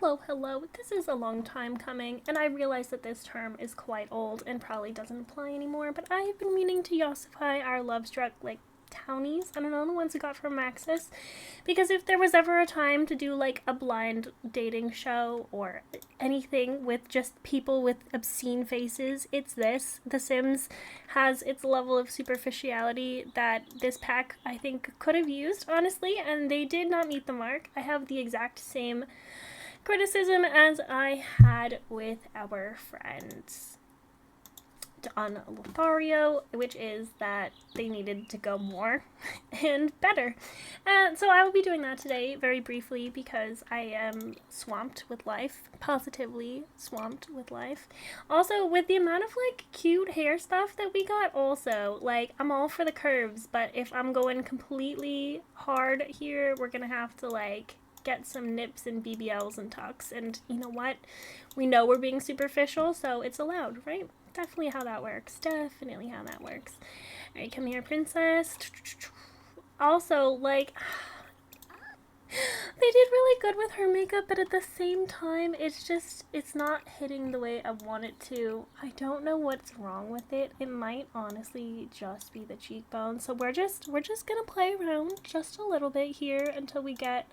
Hello. This is a long time coming, and I realize that this term is quite old and probably doesn't apply anymore, but I have been meaning to Yassify our Lovestruck, townies. I don't know, the ones we got from Maxis. Because if there was ever a time to do, a blind dating show or anything with just people with obscene faces, it's this. The Sims has its level of superficiality that this pack, I think, could have used, honestly, and they did not meet the mark. I have the exact same criticism as I had with our friends on Lothario, which is that they needed to go more and better. And so I will be doing that today very briefly because I am swamped with life, positively swamped with life. Also, with the amount of cute hair stuff that we got also, I'm all for the curves, but if I'm going completely hard here, we're gonna have to get some nips and BBLs and tucks, and you know what? We know we're being superficial, so it's allowed, right? Definitely how that works. Definitely how that works. Alright, come here, princess. Also, they did really good with her makeup, but at the same time, it's not hitting the way I want it to. I don't know what's wrong with it. It might honestly just be the cheekbones. So we're just gonna play around just a little bit here until we get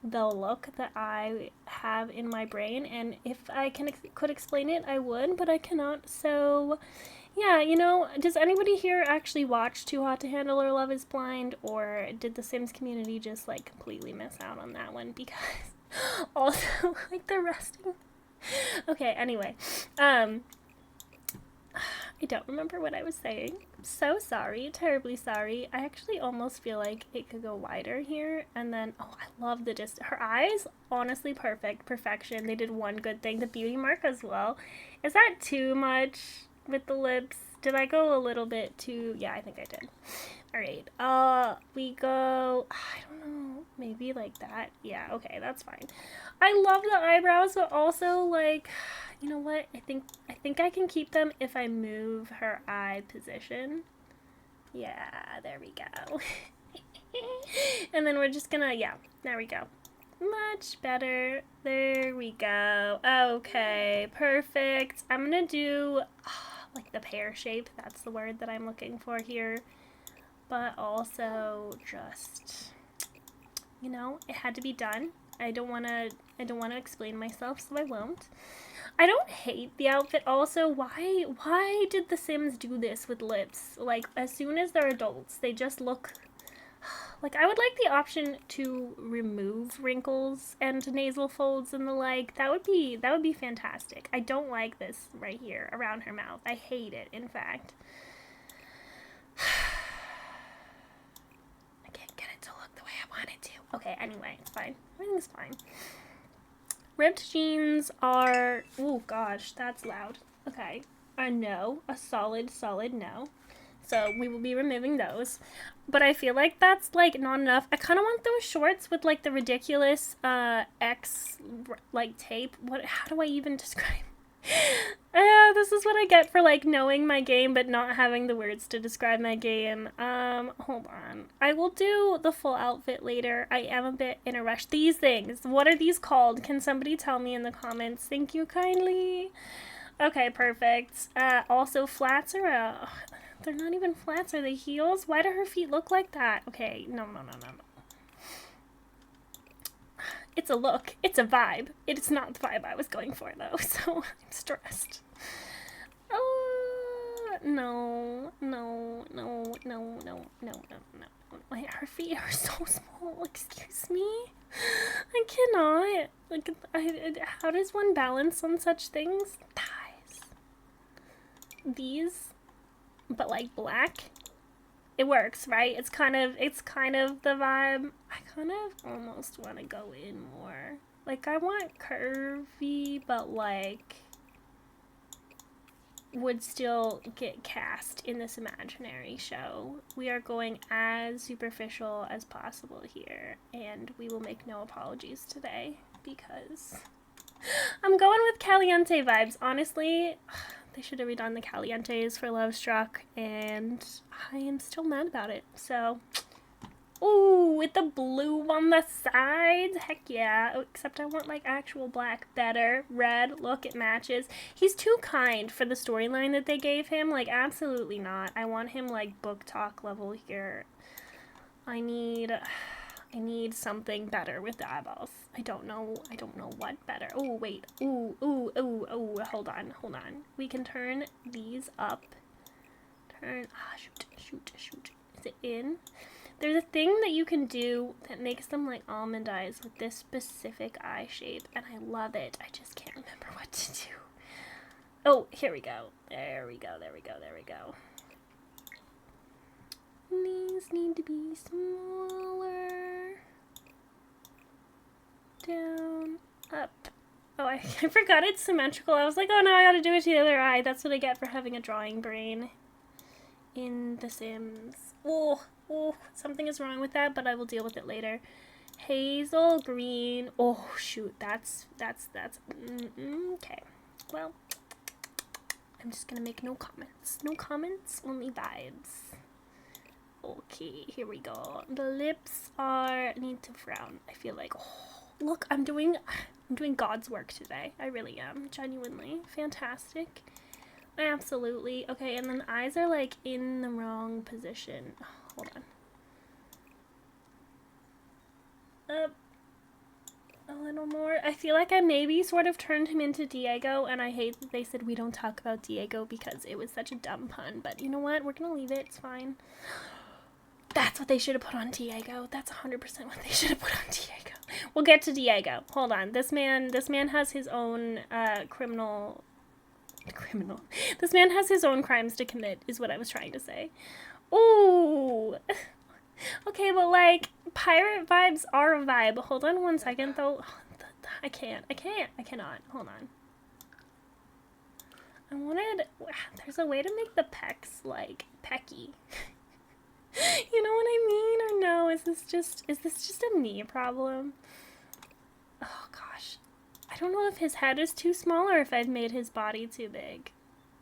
the look that I have in my brain, and if I could explain it, I would, but I cannot. So yeah, does anybody here actually watch Too Hot to Handle or Love is Blind, or did the Sims community just completely miss out on that one? Because also the resting. Okay, anyway, I don't remember what I was saying. I'm so sorry, terribly sorry. I actually almost feel like it could go wider here, and then, oh, I love the her eyes, honestly perfection. They did one good thing, the beauty mark as well. Is that too much with the lips? Did I go a little bit too, yeah, I think I did. Alright, we go, I don't know, maybe like that. Yeah, okay, that's fine. I love the eyebrows, but also, you know what? I think I can keep them if I move her eye position. Yeah, there we go. And then we're just gonna, yeah, there we go. Much better. There we go. Okay, perfect. I'm gonna do, the pear shape. That's the word that I'm looking for here. But also just, it had to be done. I don't want to explain myself, so I won't. I don't hate the outfit. Also, why did the Sims do this with lips? As soon as they're adults, they just look I would like the option to remove wrinkles and nasal folds and the like. That would be fantastic. I don't like this right here around her mouth. I hate it, in fact. I can't get it to look the way I want it to. Okay, anyway, it's fine. Everything's fine. Ripped jeans are, oh gosh, that's loud. Okay, a no, a solid no. So we will be removing those. But I feel like that's not enough. I kind of want those shorts with the ridiculous X tape. How do I even describe? This is what I get for knowing my game but not having the words to describe my game. Hold on. I will do the full outfit later. I am a bit in a rush. These things, what are these called? Can somebody tell me in the comments? Thank you kindly. Okay, perfect. Also flats are, they're not even flats, are they heels? Why do her feet look like that? Okay, no. It's a look. It's a vibe. It's not the vibe I was going for, though, so I'm stressed. Oh, no. Her feet are so small. Excuse me? I cannot. How does one balance on such things? Thighs. These, but black? It works, right? It's kind of the vibe. I kind of almost want to go in more. I want curvy, but would still get cast in this imaginary show. We are going as superficial as possible here, and we will make no apologies today because I'm going with Caliente vibes. Honestly, they should have redone the Calientes for Lovestruck, and I am still mad about it. So Ooh, with the blue on the sides. Heck yeah. Oh, except I want like actual black. Better. Red. Look, it matches. He's too kind for the storyline that they gave him. Like, absolutely not. I want him like book talk level here. I need something better with the eyeballs. I don't know what better. Oh, wait. Ooh. Hold on. We can turn these up. Shoot. Is it in? There's a thing that you can do that makes them like almond eyes with this specific eye shape, and I love it. I just can't remember what to do. Oh, here we go. There we go. These need to be smaller. Down, up. Oh, I forgot it's symmetrical. I was like, oh no, I gotta do it to the other eye. That's what I get for having a drawing brain in The Sims. Oh, something is wrong with that, but I will deal with it later. Hazel green. Oh, shoot. That's okay. Well, I'm just gonna make no comments. No comments, only vibes. Okay, here we go. The lips need to frown. I feel like, oh, look, I'm doing God's work today. I really am. Genuinely. Fantastic. Absolutely. Okay, and then the eyes are like in the wrong position. Oh, hold on. Up. A little more. I feel like I maybe sort of turned him into Diego, and I hate that they said we don't talk about Diego because it was such a dumb pun, but you know what? We're gonna leave it. It's fine. That's what they should have put on Diego. That's 100% what they should have put on Diego. We'll get to Diego. Hold on. This man has his own criminal. This man has his own crimes to commit, is what I was trying to say. Ooh. Okay, but like, pirate vibes are a vibe. Hold on one second, though. I cannot. Hold on. There's a way to make the pecs, like, pecky. You know what I mean? Or no? Is this just a me problem? Oh, gosh. I don't know if his head is too small or if I've made his body too big.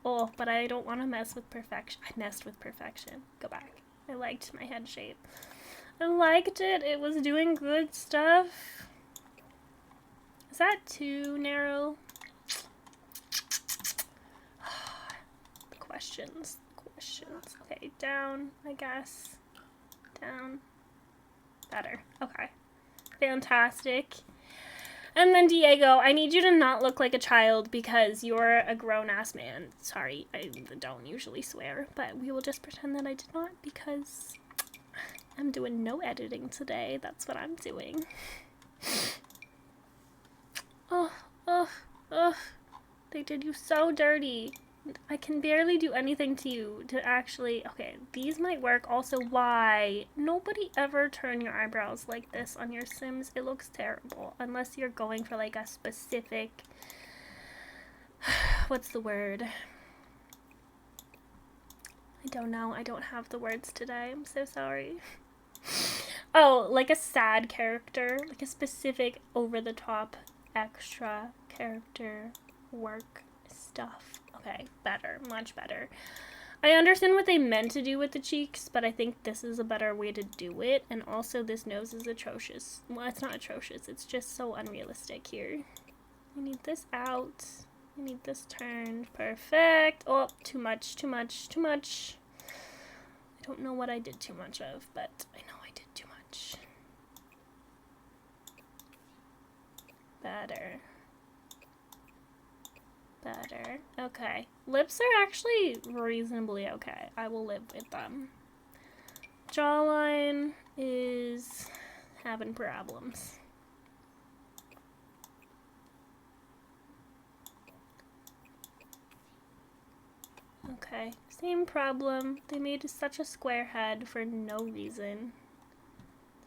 Oh, but I don't want to mess with perfection. I messed with perfection. Go back. I liked my head shape. I liked it. It was doing good stuff. Is that too narrow? The questions. Okay, down, I guess. Down. Better. Okay. Fantastic. And then Diego, I need you to not look like a child because you're a grown-ass man. Sorry, I don't usually swear, but we will just pretend that I did not because I'm doing no editing today. That's what I'm doing. Oh. They did you so dirty. I can barely do anything to you to actually... Okay, these might work. Also, why? Nobody ever turn your eyebrows like this on your Sims. It looks terrible. Unless you're going for, like, a specific... What's the word? I don't know. I don't have the words today. I'm so sorry. Oh, like a sad character. Like a specific over-the-top extra character work stuff. Okay, better. Much better. I understand what they meant to do with the cheeks, but I think this is a better way to do it. And also, this nose is atrocious. Well, it's not atrocious. It's just so unrealistic here. I need this out. I need this turned. Perfect. Oh, too much. I don't know what I did too much of, but I know I did too much. Better. Okay. Lips are actually reasonably okay. I will live with them. Jawline is having problems. Okay. Same problem. They made such a square head for no reason.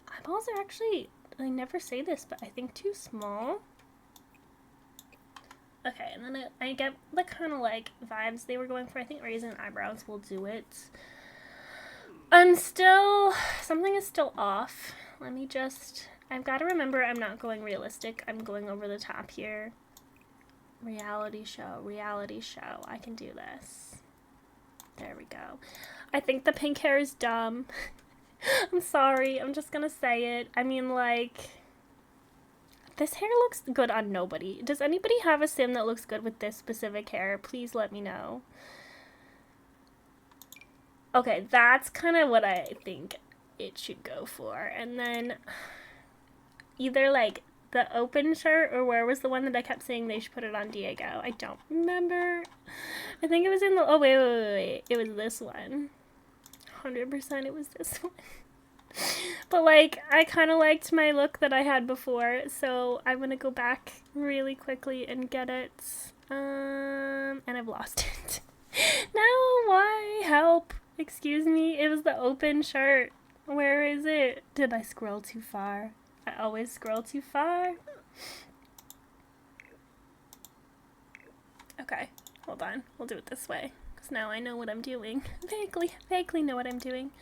Eyeballs are actually, I never say this, but I think too small. Okay, and then I get the kind of like vibes they were going for. I think raising eyebrows will do it. Something is still off. Let me just, I've got to remember I'm not going realistic. I'm going over the top here. Reality show. I can do this. There we go. I think the pink hair is dumb. I'm sorry. I'm just gonna say it. I mean, like, this hair looks good on nobody. Does anybody have a sim that looks good with this specific hair? Please let me know. Okay, that's kind of what I think it should go for. And then either like the open shirt, or where was the one that I kept saying they should put it on Diego? I don't remember. I think it was in the, oh wait. It was this one. 100% it was this one. But like, I kind of liked my look that I had before, so I'm gonna go back really quickly and get it. And I've lost it. No, why? Help. Excuse me, it was the open shirt. Where is it? Did I scroll too far? I always scroll too far. Okay, hold on. We'll do it this way, because now I know what I'm doing. Vaguely know what I'm doing.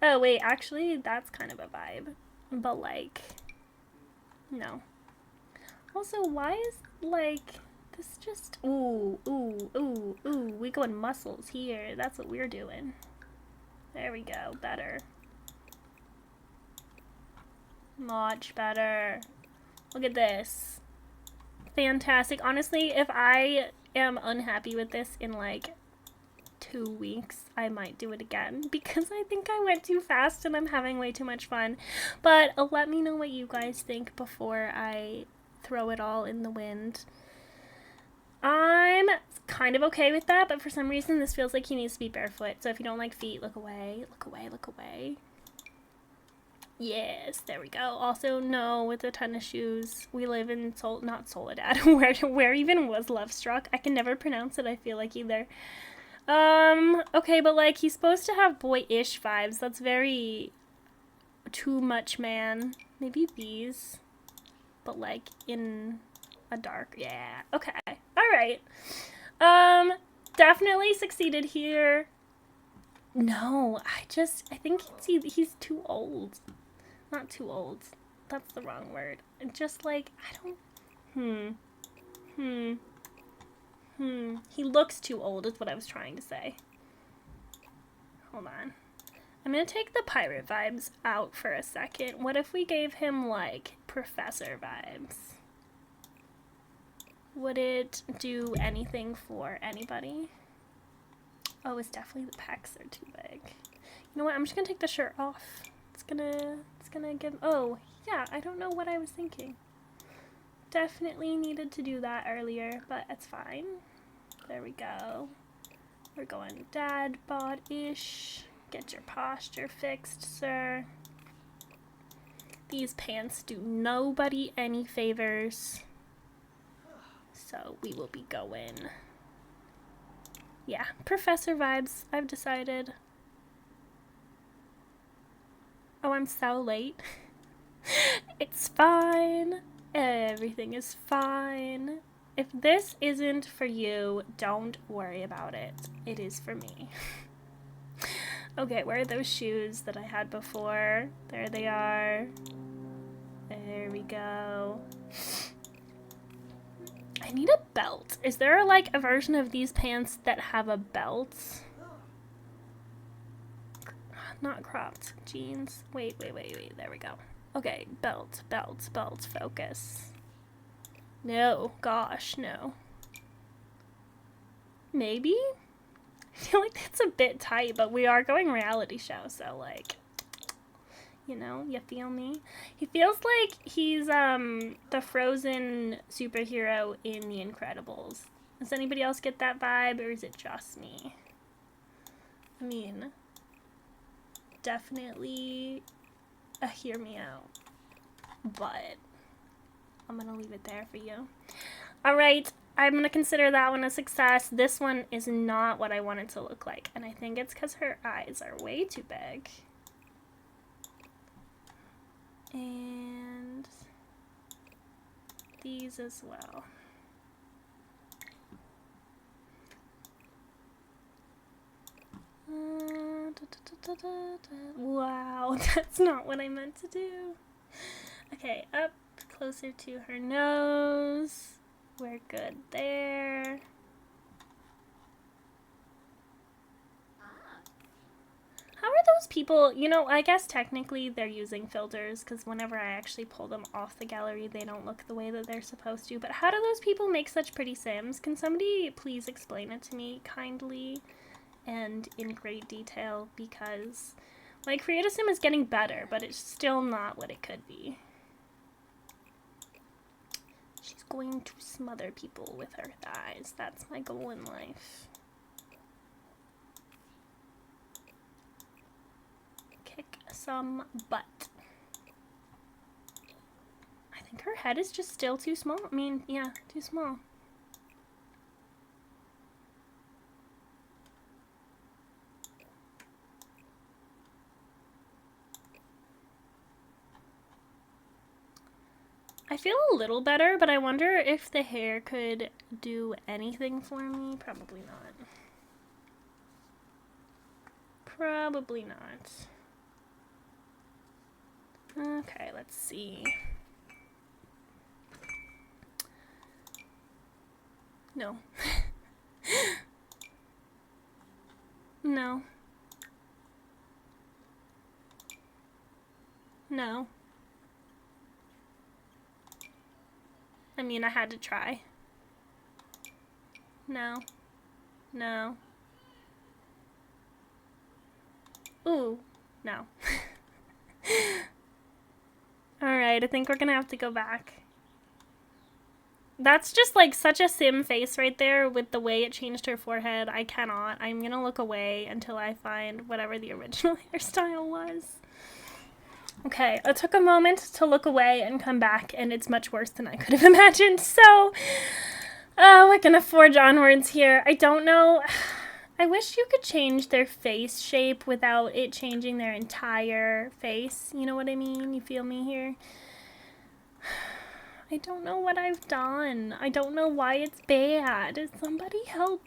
Oh, wait, actually, that's kind of a vibe. But, like, no. Also, why is, like, this just... Ooh. We going muscles here. That's what we're doing. There we go. Better. Much better. Look at this. Fantastic. Honestly, if I am unhappy with this in, like, 2 weeks, I might do it again, because I think I went too fast and I'm having way too much fun. But let me know what you guys think before I throw it all in the wind. I'm kind of okay with that, but for some reason this feels like he needs to be barefoot. So if you don't like feet, look away. Look away, look away. Yes, there we go. Also, no, with the tennis shoes. We live in not Soledad. where even was Lovestruck? I can never pronounce it, I feel like, either. Okay, but like, he's supposed to have boy-ish vibes. That's very too much, man. Maybe these, but like in a dark, yeah, okay, all right. Definitely succeeded here. No, I think he's too old. Not too old. That's the wrong word. Just like, I don't, he looks too old is what I was trying to say. Hold on. I'm gonna take the pirate vibes out for a second. What if we gave him, like, professor vibes? Would it do anything for anybody? Oh, it's definitely the pecs are too big. You know what? I'm just gonna take the shirt off. It's gonna give, oh, yeah, I don't know what I was thinking. Definitely needed to do that earlier, but it's fine. There we go. We're going dad bod-ish. Get your posture fixed, sir. These pants do nobody any favors. So we will be going. Yeah, professor vibes, I've decided. Oh, I'm so late. It's fine. Everything is fine. If this isn't for you, don't worry about it. It is for me. Okay, where are those shoes that I had before? There they are. There we go. I need a belt. Is there like a version of these pants that have a belt? Not cropped jeans. Wait. There we go. Okay, belt, focus. No, gosh, no. Maybe? I feel like that's a bit tight, but we are going reality show, so like, you know, you feel me? He feels like he's the Frozen superhero in The Incredibles. Does anybody else get that vibe, or is it just me? I mean, definitely a hear me out, but I'm gonna leave it there for you. All right, I'm gonna consider that one a success. This one is not what I want it to look like, and I think it's because her eyes are way too big. And these as well. Wow, that's not what I meant to do. Okay, up closer to her nose. We're good there. How are those people, you know, I guess technically they're using filters because whenever I actually pull them off the gallery, they don't look the way that they're supposed to. But how do those people make such pretty Sims? Can somebody please explain it to me kindly and in great detail? Because my Create a Sim is getting better, but it's still not what it could be. She's going to smother people with her thighs. That's my goal in life. Kick some butt. I think her head is just still too small. I mean, yeah, too small. I feel a little better, but I wonder if the hair could do anything for me. Probably not. Probably not. Okay, let's see. No. No. No. I mean, I had to try. No. No. Ooh. No. Alright, I think we're gonna have to go back. That's just like such a Sim face right there with the way it changed her forehead. I cannot. I'm gonna look away until I find whatever the original hairstyle was. Okay, it took a moment to look away and come back, and it's much worse than I could have imagined. So, we're gonna forge onwards here. I don't know. I wish you could change their face shape without it changing their entire face. You know what I mean? You feel me here? I don't know what I've done. I don't know why it's bad. Somebody help.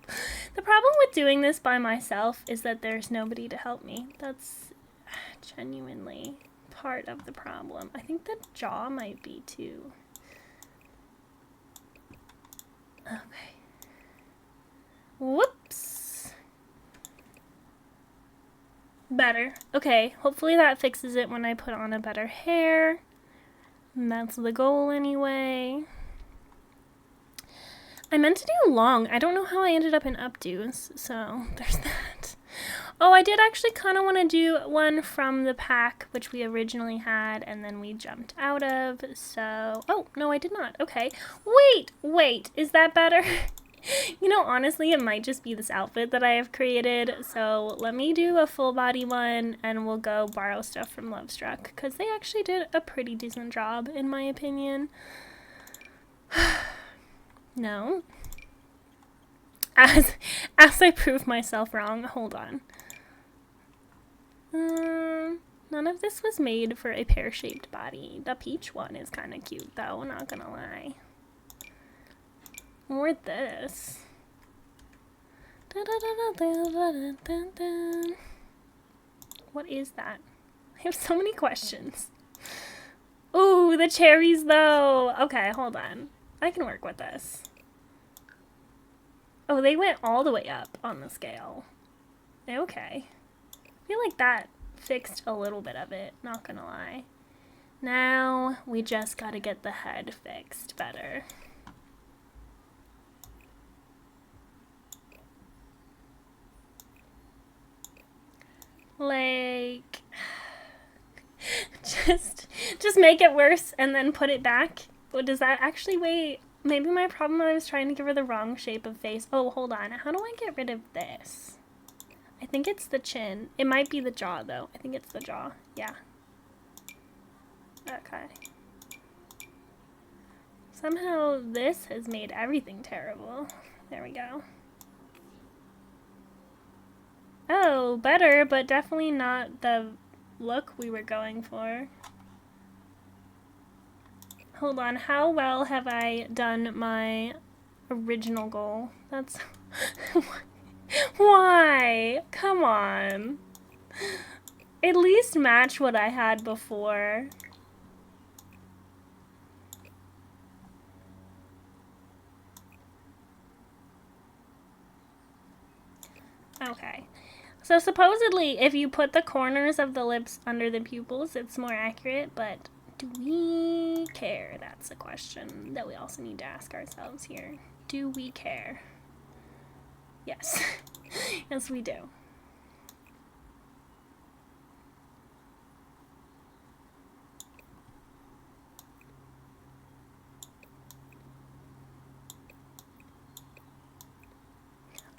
The problem with doing this by myself is that there's nobody to help me. That's genuinely part of the problem. I think the jaw might be too. Okay. Whoops. Better. Okay, hopefully that fixes it when I put on a better hair. And that's the goal anyway. I meant to do long. I don't know how I ended up in updos, so there's that. Oh, I did actually kind of want to do one from the pack, which we originally had, and then we jumped out of, so... Oh, no, I did not. Okay. Wait, is that better? You know, honestly, it might just be this outfit that I have created, so let me do a full body one, and we'll go borrow stuff from Lovestruck, because they actually did a pretty decent job, in my opinion. No. As I prove myself wrong, hold on. None of this was made for a pear-shaped body. The peach one is kind of cute, though, not gonna lie. Or this. What is that? I have so many questions. Ooh, the cherries, though. Okay, hold on. I can work with this. Oh, they went all the way up on the scale. Okay. I feel like that fixed a little bit of it, not gonna lie. Now, we just gotta get the head fixed better. Like, just make it worse and then put it back. What does that actually, wait, maybe my problem, I was trying to give her the wrong shape of face. Oh, hold on, how do I get rid of this? I think it's the chin. It might be the jaw, though. I think it's the jaw. Yeah. Okay. Somehow this has made everything terrible. There we go. Oh, better, but definitely not the look we were going for. Hold on, how well have I done my original goal? That's... Why? Come on. At least match what I had before. Okay. So supposedly, if you put the corners of the lips under the pupils, it's more accurate, but do we care? That's a question that we also need to ask ourselves here. Do we care? Yes. Yes, we do.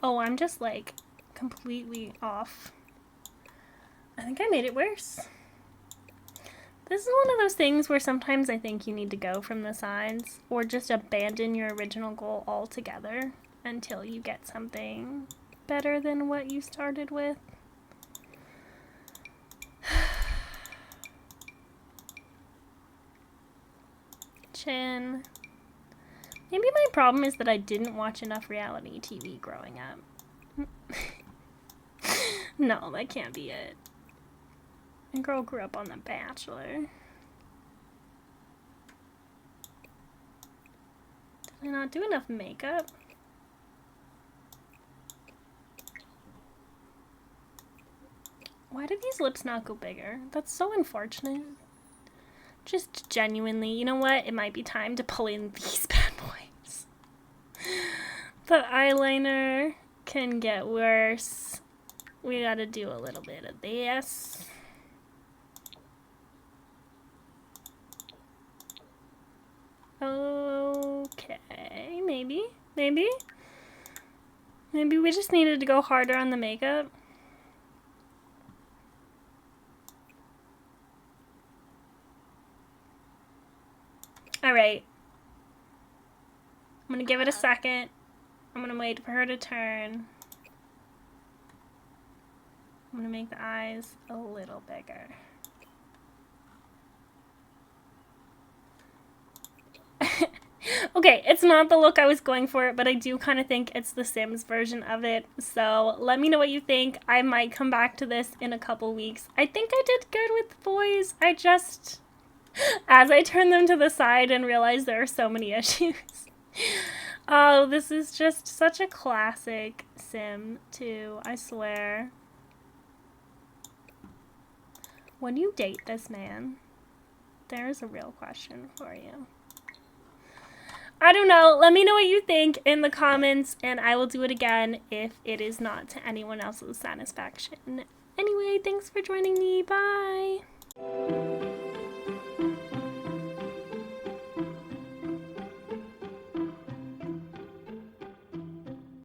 Oh, I'm just like completely off. I think I made it worse. This is one of those things where sometimes I think you need to go from the sides or just abandon your original goal altogether until you get something better than what you started with. Chin. Maybe my problem is that I didn't watch enough reality TV growing up. No, that can't be it. A girl grew up on The Bachelor. Did I not do enough makeup? Why did these lips not go bigger? That's so unfortunate. Just genuinely, you know what? It might be time to pull in these bad boys. The eyeliner can get worse. We gotta do a little bit of this. Okay, maybe. Maybe we just needed to go harder on the makeup. Alright. I'm gonna give it a second. I'm gonna wait for her to turn. I'm gonna make the eyes a little bigger. Okay, it's not the look I was going for, but I do kind of think it's the Sims version of it. So let me know what you think. I might come back to this in a couple weeks. I think I did good with boys. I just, as I turn them to the side and realize there are so many issues. Oh, this is just such a classic Sim too, I swear. When you date this man, there's a real question for you. I don't know. Let me know what you think in the comments, and I will do it again if it is not to anyone else's satisfaction. Anyway, thanks for joining me. Bye!